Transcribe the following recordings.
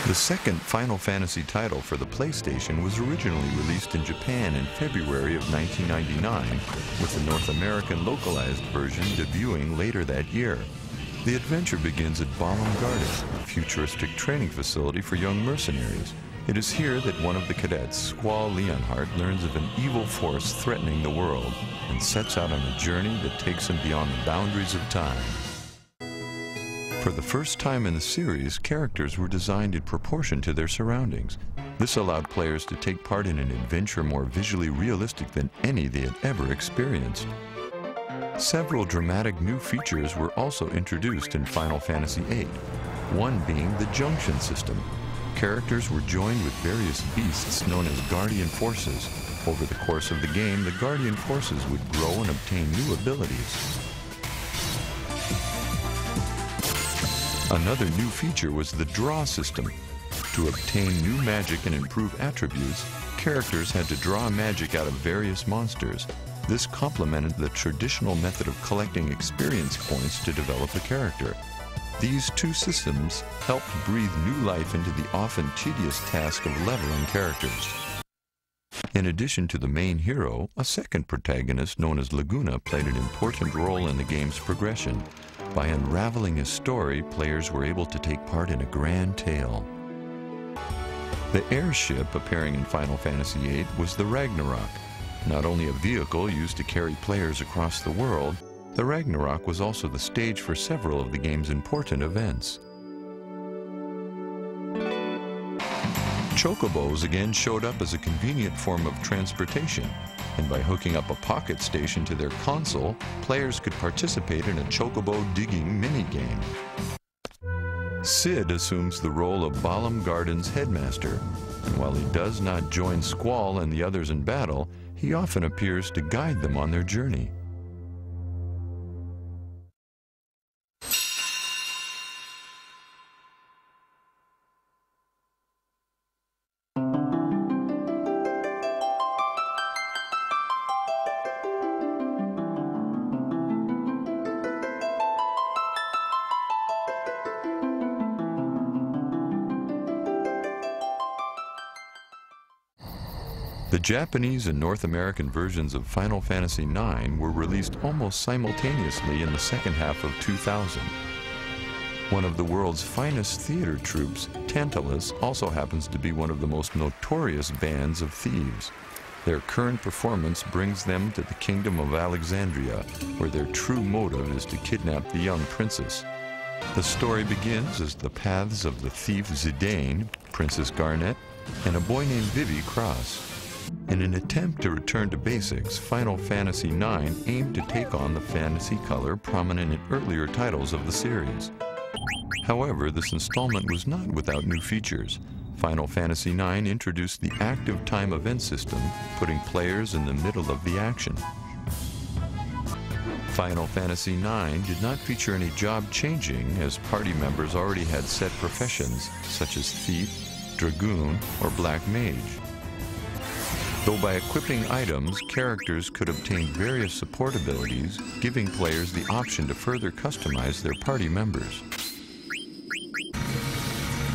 The second Final Fantasy title for the PlayStation was originally released in Japan in February of 1999, with the North American localized version debuting later that year. The adventure begins at Balamb Garden, a futuristic training facility for young mercenaries. It is here that one of the cadets, Squall Leonhardt, learns of an evil force threatening the world and sets out on a journey that takes him beyond the boundaries of time. For the first time in the series, characters were designed in proportion to their surroundings. This allowed players to take part in an adventure more visually realistic than any they had ever experienced. Several dramatic new features were also introduced in Final Fantasy VIII, one being the junction system. Characters were joined with various beasts known as Guardian Forces. Over the course of the game, the Guardian Forces would grow and obtain new abilities. Another new feature was the draw system. To obtain new magic and improve attributes, characters had to draw magic out of various monsters. This complemented the traditional method of collecting experience points to develop a character. These two systems helped breathe new life into the often tedious task of leveling characters. In addition to the main hero, a second protagonist known as Laguna played an important role in the game's progression. By unraveling his story, players were able to take part in a grand tale. The airship appearing in Final Fantasy VIII was the Ragnarok. Not only a vehicle used to carry players across the world, the Ragnarok was also the stage for several of the game's important events. Chocobos again showed up as a convenient form of transportation, and by hooking up a pocket station to their console, players could participate in a chocobo digging minigame. Cid assumes the role of Balamb Garden's headmaster, and while he does not join Squall and the others in battle, he often appears to guide them on their journey. The Japanese and North American versions of Final Fantasy IX were released almost simultaneously in the second half of 2000. One of the world's finest theater troupes, Tantalus, also happens to be one of the most notorious bands of thieves. Their current performance brings them to the Kingdom of Alexandria, where their true motive is to kidnap the young princess. The story begins as the paths of the thief Zidane, Princess Garnet, and a boy named Vivi cross. In an attempt to return to basics, Final Fantasy IX aimed to take on the fantasy color prominent in earlier titles of the series. However, this installment was not without new features. Final Fantasy IX introduced the active time event system, putting players in the middle of the action. Final Fantasy IX did not feature any job changing, as party members already had set professions, such as thief, dragoon, or black mage. Though by equipping items, characters could obtain various support abilities, giving players the option to further customize their party members.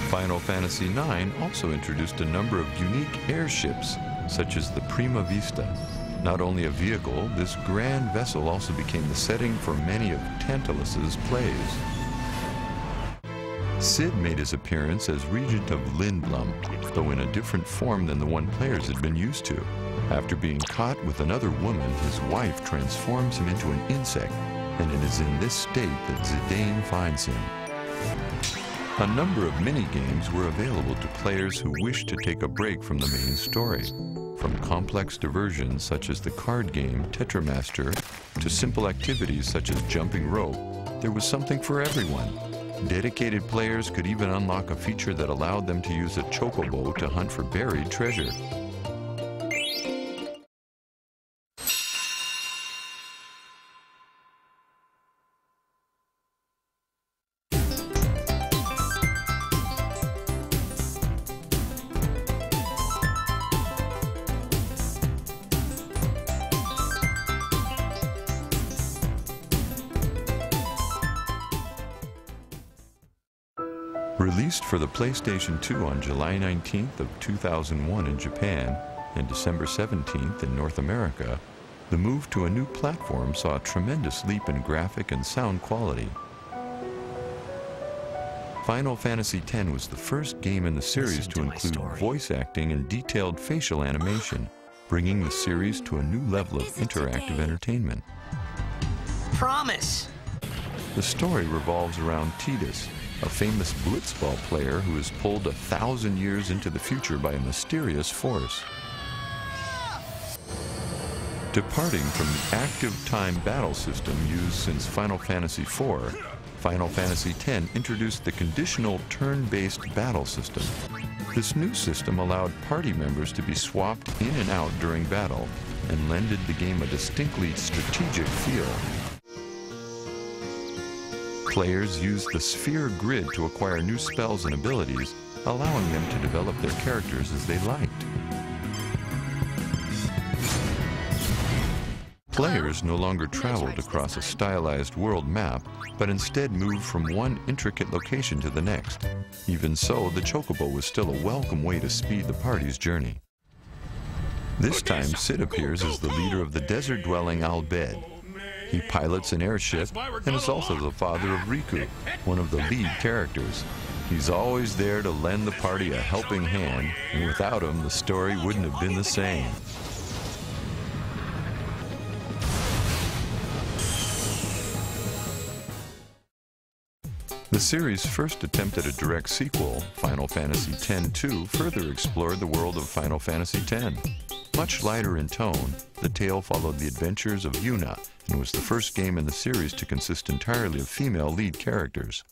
Final Fantasy IX also introduced a number of unique airships, such as the Prima Vista. Not only a vehicle, this grand vessel also became the setting for many of Tantalus's plays. Cid made his appearance as Regent of Lindblum, though in a different form than the one players had been used to. After being caught with another woman, his wife transforms him into an insect, and it is in this state that Zidane finds him. A number of mini-games were available to players who wished to take a break from the main story. From complex diversions such as the card game Tetramaster to simple activities such as jumping rope, there was something for everyone. Dedicated players could even unlock a feature that allowed them to use a chocobo to hunt for buried treasure. Released for the PlayStation 2 on July 19th of 2001 in Japan and December 17th in North America, the move to a new platform saw a tremendous leap in graphic and sound quality. Final Fantasy X was the first game in the series to include voice acting and detailed facial animation, bringing the series to a new level of interactive entertainment. Promise! The story revolves around Tidus, a famous blitzball player who is pulled 1,000 years into the future by a mysterious force. Departing from the active time battle system used since Final Fantasy IV, Final Fantasy X introduced the conditional turn-based battle system. This new system allowed party members to be swapped in and out during battle and lended the game a distinctly strategic feel. Players used the sphere grid to acquire new spells and abilities, allowing them to develop their characters as they liked. Players no longer traveled across a stylized world map, but instead moved from one intricate location to the next. Even so, the Chocobo was still a welcome way to speed the party's journey. This time, Cid appears as the leader of the desert-dwelling Al Bhed. He pilots an airship and is also the father of Riku, one of the lead characters. He's always there to lend the party a helping hand, and without him, the story wouldn't have been the same. The series' first attempt at a direct sequel, Final Fantasy X-2, further explored the world of Final Fantasy X. Much lighter in tone, the tale followed the adventures of Yuna and was the first game in the series to consist entirely of female lead characters.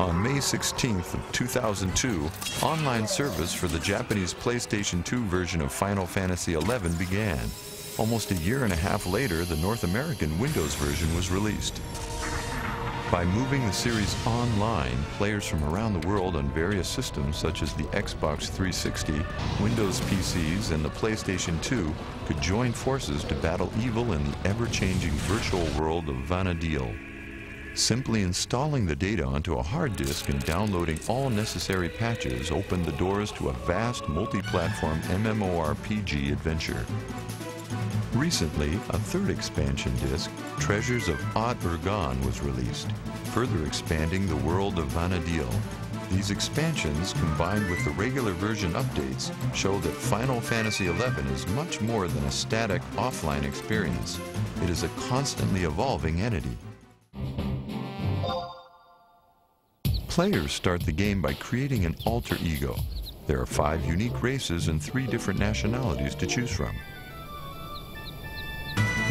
On May 16th of 2002, online service for the Japanese PlayStation 2 version of Final Fantasy XI began. Almost a year and a half later, the North American Windows version was released. By moving the series online, players from around the world on various systems such as the Xbox 360, Windows PCs, and the PlayStation 2 could join forces to battle evil in the ever-changing virtual world of Vana'diel. Simply installing the data onto a hard disk and downloading all necessary patches opened the doors to a vast multi-platform MMORPG adventure. Recently, a third expansion disc, Treasures of Odd Urgan, was released, further expanding the world of Vana'diel. These expansions, combined with the regular version updates, show that Final Fantasy XI is much more than a static offline experience. It is a constantly evolving entity. Players start the game by creating an alter ego. There are 5 unique races and 3 different nationalities to choose from.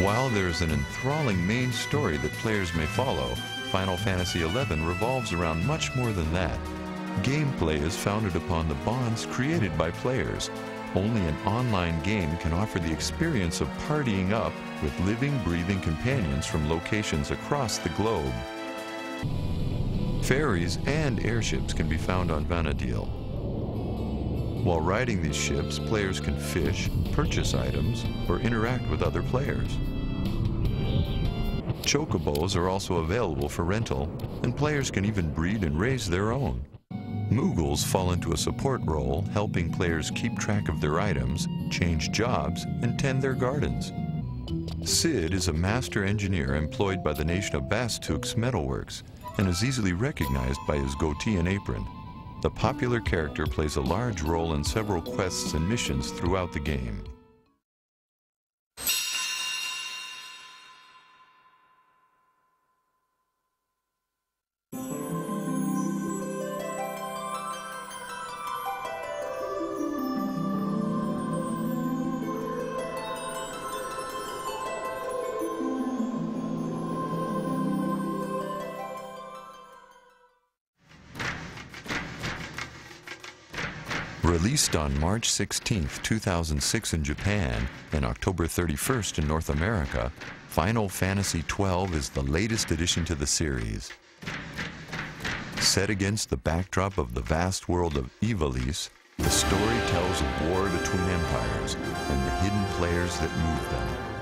While there's an enthralling main story that players may follow, Final Fantasy XI revolves around much more than that. Gameplay is founded upon the bonds created by players. Only an online game can offer the experience of partying up with living, breathing companions from locations across the globe. Ferries and airships can be found on Vana'diel. While riding these ships, players can fish, purchase items, or interact with other players. Chocobos are also available for rental, and players can even breed and raise their own. Moogles fall into a support role, helping players keep track of their items, change jobs, and tend their gardens. Cid is a master engineer employed by the nation of Bastux Metalworks, and is easily recognized by his goatee and apron. The popular character plays a large role in several quests and missions throughout the game. Released on March 16, 2006 in Japan and October 31st in North America, Final Fantasy XII is the latest addition to the series. Set against the backdrop of the vast world of Ivalice, the story tells of war between empires and the hidden players that move them.